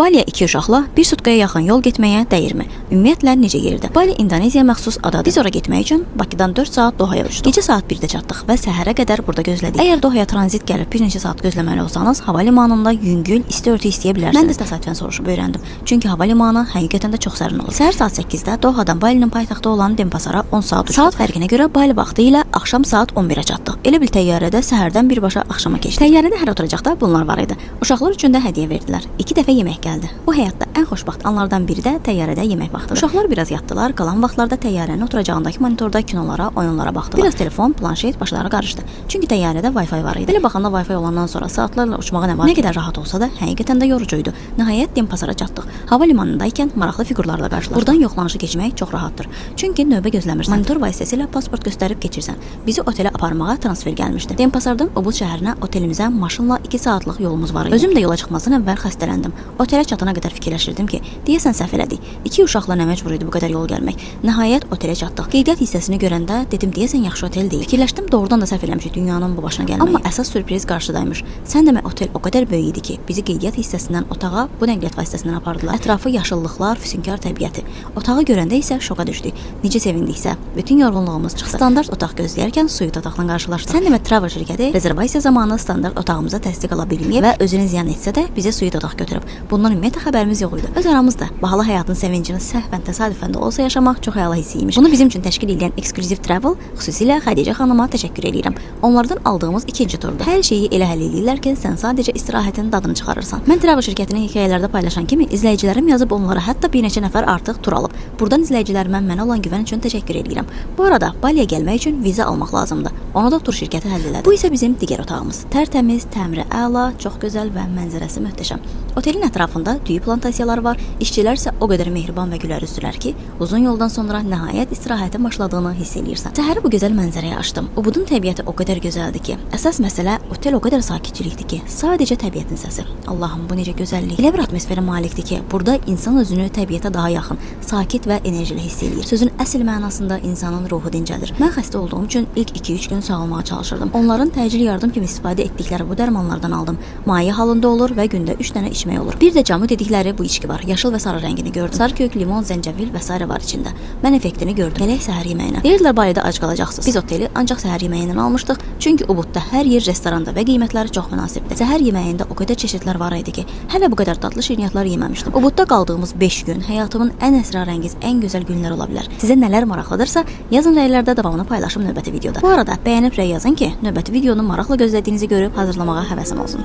Baliyə 2 uşaqla bir sutkaya yaxın yol getməyə dəyirmi? Ümumiyyətlə necə yerdir? Bali İndoneziyaya məxsus adadır. Biz ora getmək üçün Bakıdan 4 saat Dohaya uçduq. Gecə saat 1-də çatdıq və səhərə qədər burada gözlədik. Əgər Dohaya tranzit gəlib bir neçə saat gözləməli olsanız, hava limanında yüngül isti örtü istəyə bilərsiniz. Mən də təsadüfən soruşub öyrəndim. Çünki hava limanı həqiqətən də çox sərin olur. Səhər saat 8-də Dohadan Balinin paytaxtı olan Denpasara 10 saat uçduq. Saat fərqinə görə Bali vaxtı ilə axşam saat 11-ə çatdıq. Elə bil təyyarədə səhərdən birbaşa axşama keçdik. Təyyarədə hər oturacaqda bunlar var idi. Uşaqlar üçün də hədiyyə verdilər. 2 dəfə yemək gəldi. Bu həyatda ən xoşbəxt anlardan biri də təyyarədə yemək vaxtıdır. Uşaqlar biraz yatdılar, qalan vaxtlarda təyyarənin oturacağındakı monitorda kinolara, oyunlara baxdılar. Biraz telefon, planşet başları qarışdı. Çünki təyyarədə Wi-Fi var idi. Belə baxanda Wi-Fi olandan sonra saatlarla uçmağa nə var? Nə qədər rahat olsa da həqiqətən də yorucuydu. Nəhayət Denpasara çatdıq. Hava limanındaykən maraqlı fiqurlarla qarşılaşdıq. Buradan yoxlanışı keçmək çox rahatdır. Çünki növbə gözləmirsən. Monitor vasitəsilə pasport göstərib keçirsən. Bizi otelə aparmağa transfer gəlmişdi. Denpasardan Ubud şəhərinə otelimizə maşınla 2 saatlıq yolumuz var idi. Özüm də yola çıxmazdan əvvəl xəstələndim. Otelə çatana qədər fikirləşirdim ki, deyəsən səhv elədik. 2 uşaqla nə məcbur idi bu qədər yol gəlmək. Nəhayət otelə çatdıq. Qeydiyyat hissəsini görəndə dedim deyəsən yaxşı otel deyil. Fikirləşdim doğrudan da səhv eləmişik dünyanın bu başına gəlməyi. Amma əsas sürpriz qarşıdaymış. Sən demə otel o qədər böyük idi ki, bizi qeydiyyat hissəsindən otağa bu nəqliyyat vasitəsindən apardılar. Ətrafı yaşıllıqlar, füsunkar təbiəti. Otağı görəndə isə şoka düşdük. Necə sevindiksə, bütün yorğunluğumuz çıxdı. Standart otaq gözləyərkən suit otaqla qarşılaşdıq. Sən demə travel şirkəti rezervasiya zamanı standart otağımıza təsdiq ala bilməyib və özünü ziyan etsə də bizə suit otaq götürüb. Bundan ümumiyyətlə xəbərimiz yox idi. Öz aramızda bahalı həyatın sevincini səhvən təsadüfən də olsa yaşamaq çox əla hiss imiş. Bunu bizim üçün təşkil edən Exclusive Travel, xüsusilə Xədicə xanıma təşəkkür edirəm. Onlardan aldığımız ikinci turda. Hər şeyi elə həll edirlər ki, sən sadəcə istirahətin dadını çıxarırsan. Mən travel şirkətinin hekayələrdə paylaşan kimi izləyicilərim yazıb onlara hətta bir neçə nəfər artıq tur alıb. Buradan izləyicilərimə mənə olan güvən üçün təşəkkür edirəm. Bu arada Baliyə gəlmək üçün viza almaq lazımdır. Onu da tur şirkəti həll elədi. Bu isə bizim digər otağımız. Tərtəmiz, təmiri əla, çox gözəl və mənzərəsi möhtəşəm. Otelin ətrafında düyü plantasiyaları var. İşçilər isə o qədər mehriban və gülər üzlülər ki, uzun yoldan sonra nəhayət istirahətin başladığını hiss eləyirsən. Səhəri bu gözəl mənzərəyə açdım. Ubudun təbiəti o qədər gözəldir ki, əsas məsələ otel o qədər sakitçilikdir ki, sadəcə təbiətin səsi. Allahım, bu necə gözəllik. Elə bir atmosferə malikdir ki, burada insan özünü təbiətə daha yaxın, sakit və enerjili hiss eləyir. Sözün əsl mənasında insanın ruhu dincəlir. Mən xəstə olduğum üçün ilk 2-3 gün sağalmağa çalışırdım. Onların təcil yardım kimi istifadə etdikləri bu dərmanlardan aldım. Maye halında olur və gündə 3 dənə içmək olur. Bir də camı dedikləri bu içki var. Yaşıl və sarı rəngini gördüm. Sarı kök, limon, zəncəfil və s. var içində. Mən effektini gördüm. Gələk səhər yeməyinə. Deyirdilər Balidə ac qalacaqsınız. Biz oteli ancaq səhər yeməyindən almışdıq. Çünki Ubudda hər yer restoranda və qiymətləri çox münasibdir. Səhər yeməyində o qədər çeşidlər var idi ki, hələ bu qədər dadlı şirniyyatlar yeməmişdim. Ubudda qaldığımız 5 gün həyatımın ən əsrarəngiz, ən gözəl günlər ola bilər. Sizə nələr maraqlıdırsa, yazın rəylərdə davamını paylaşım növbəti videoda. Bu arada bəyənib rəy yazın ki, növbəti videonu maraqla gözlədiyinizi görüb hazırlamağa həvəsim olsun.